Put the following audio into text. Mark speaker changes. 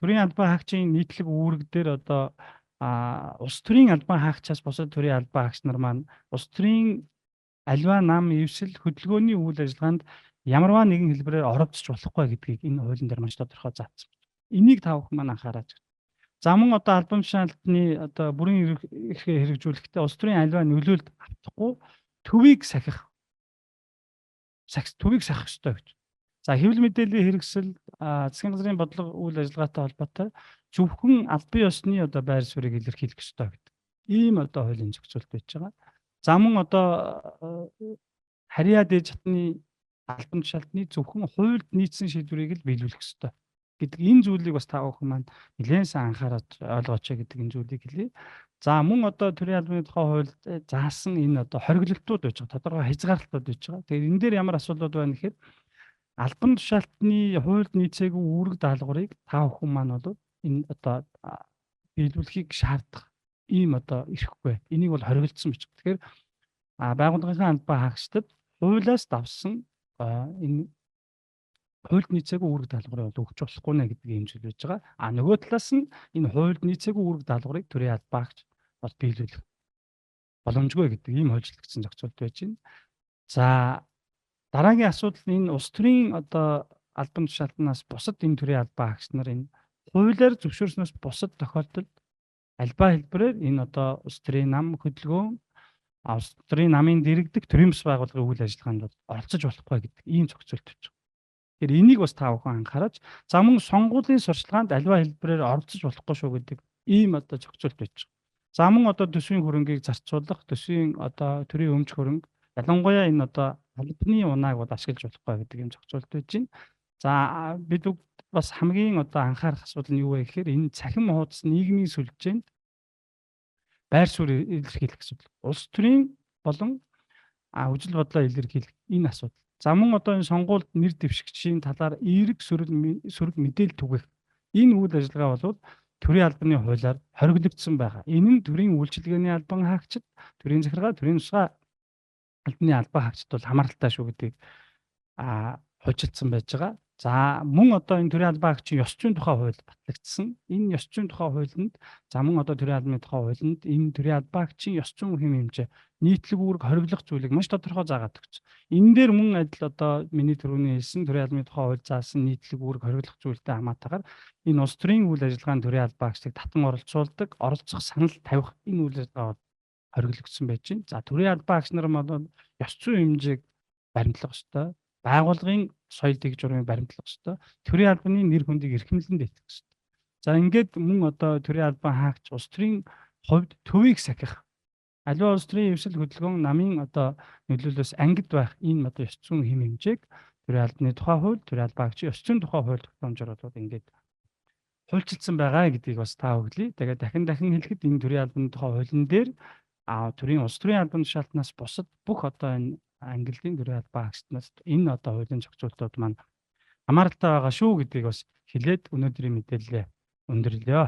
Speaker 1: төрийн албан хаагчийн нийтлэг үүрэг дээр одоо улс төрийн албан хаагчаас бусад төрийн албан хаагч нар маань улс төрийн аливаа нам эвсэл хөдөлгөөний үйл ажиллагаанд ямарваа нэгэн хэлбэрээр оролцож болохгүй гэдгийг энэ хуулийн дээр маш тодорхой заасан. Энийг та бүхэн маань анхаараач. За мөн одоо албан тушаалтны одоо бүрэн эрхээ хэрэгжүүлэхдээ улс төрийн аливаа нөлөөлөлт автахгүй төвийг сахих ёстой гэж. За хэвлэл мэдээллийн хэрэгсэл засгийн газрын бодлого үйл ажиллагаатай холбоотой зөвхөн албан ёсны одоо байр суурийг илэрхийлэх ёстой гэдэг. Ийм одоо хуулийн зохицуулт байж байгаа. За мөн одоо харьяа дээд чатны албан тушаалтны зөвхөн хуульд нийцсэн шийдвэрийг л биелүүлэх ёстой гэдэг энэ зүйлийг бас та бүхэн маань нэлээд сайн анхаараж ойлгооч гэдэг энэ зүйлийг хэлье. За мөн одоо төрийн албаны тухай хуульд заасан энэ одоо хориглолтууд байж байгаа. Тодорхой хязгаарлалтууд байж байгаа. Тэгэхээр энэ дээр ямар асуудлууд байна гэхээр албан тушаалтны хуульд нийцээгүй үүрэг даалгаврыг та бүхэн маань бол энэ одоо биелүүлэхийг шаардах ийм одоо ирэхгүй. Энийг бол хориглолцсон байж байгаа. Тэгэхээр байгууллагын албан хаагчдад хуулиас давсан энэ хуульд нийцээгүй үүрэг даалгаврыг бол өгч болохгүй нэ гэдэг юм зүйл байж байгаа. Нөгөө талаас нь энэ хуульд нийцээгүй үүрэг даалгаврыг төрийн албан хаагч бол биелүүлэх боломжгүй гэдэг ийм хуульчлагдсан зохицуулт байж байна. За дараагийн асуудал энэ улс төрийн одоо албан тушаалтнаас бусад энэ төрлийн албан хаагч нар энэ хуулиар зөвшөөрснөөс бусад тохиолдолд альбаа хэлбэрээр энэ одоо улс төрийн нам хөдөлгөөн улс төрийн намын дэргэдэг төрийн бас байгууллагын үйл ажиллагаанд бол оролцож болохгүй гэдэг ийм зохицуулт байж байгаа. Тэгэхээр энийг бас та бүхэн анхаараж за мөн сонгуулийн сурчлагаанд альва хэлбэрээр оролцож болохгүй шүү гэдэг ийм одоо зохицуулт байж байгаа. За мөн одоо төсвийн хөрөнгийг зарцуулах, төсвийн одоо төрийн өмч хөрөнгө ялангуяа энэ одоо албаны унааг бол ашиглаж болохгүй гэдэг ийм зохицуулт байж байна. За бид бас хамгийн одоо анхаарах асуудал нь юу вэ гэхээр энэ цахим хуудас нийгмийн сүлжээнд байр суурь илэрхийлэх асуудал. Улс төрийн болон үжил бодлоо илэрхийлэх энэ асуудал. За мөн одоо энэ сонгуульд нэр дэвшигчийн талаар эерэг сөрөг мэдээлэл түгэх энэ үйл ажиллагаа бол төрийн албаны хуулиар хориглогдсон байгаа. Энэ нь төрийн үйлчилгээний албан хаагчид, төрийн захиргаа, төрийн тусгай албаны албан хаагчид бол хамааралтай шүү гэдгийг хуульчилсан байж байгаа. За мөн одоо энэ төрийн албан хаагчийн ёс зүйн тухай хууль батлагдсан. Энэ ёс зүйн тухай хуулинд за мөн одоо төрийн албаны тухай хуулинд энэ төрийн албан хаагчийн ёс зүйн хэм хэмжээ нийтлэг үүрэг хориглох зүйлийг маш тодорхой заагаад өгсөн. Энэ дээр мөн адил одоо миний түрүүний хэлсэн төрийн албаны тухай хууль заасан нийтлэг үүрэг хориглох зүйлтэй хамаатайгаар энэ улс төрийн үйл ажиллагаанд төрийн албан хаагчдыг татан оролцуулдаг, оролцох санал тавих энэ үйл ажиллагаа хориглогдсон байж байна. За төрийн албан хаагч нар бол ёс зүйн хэмжээг баримтлах ёстой. Байгууллагын соёл дэг журмыг баримтлах ёстой. Төрийн албаны нэр хүндийг эрхэмлэн дэвтэх ёстой. За ингээд мөн одоо төрийн албан хаагч улс төрийн хувьд төвийг сахих аливаа улс төрийн эвсэл хөдөлгөөн намын одоо нөлөөлөөс ангид байх энэ одоо ёс зүйн хэм хэмжээг төрийн албаны тухай хууль, төрийн албан хаагчийн ёс зүйн тухай хууль тогтоомжоор бол ингээд хуульчилсан байгаа гэдгийг бас та бүглий. Тэгээд дахин хэлэхэд энэ төрийн албаны тухай хуулийн дээр төрийн улс төрийн албан тушаалтнаас бусад бүх одоо энэ ангиллын төрийн албан хаагчдаас энэ одоо хуулийн зохицуултууд маань хамааралтай байгаа шүү гэдгийг бас хэлээд өнөөдрийн мэдээлэлээ өндөрлөё.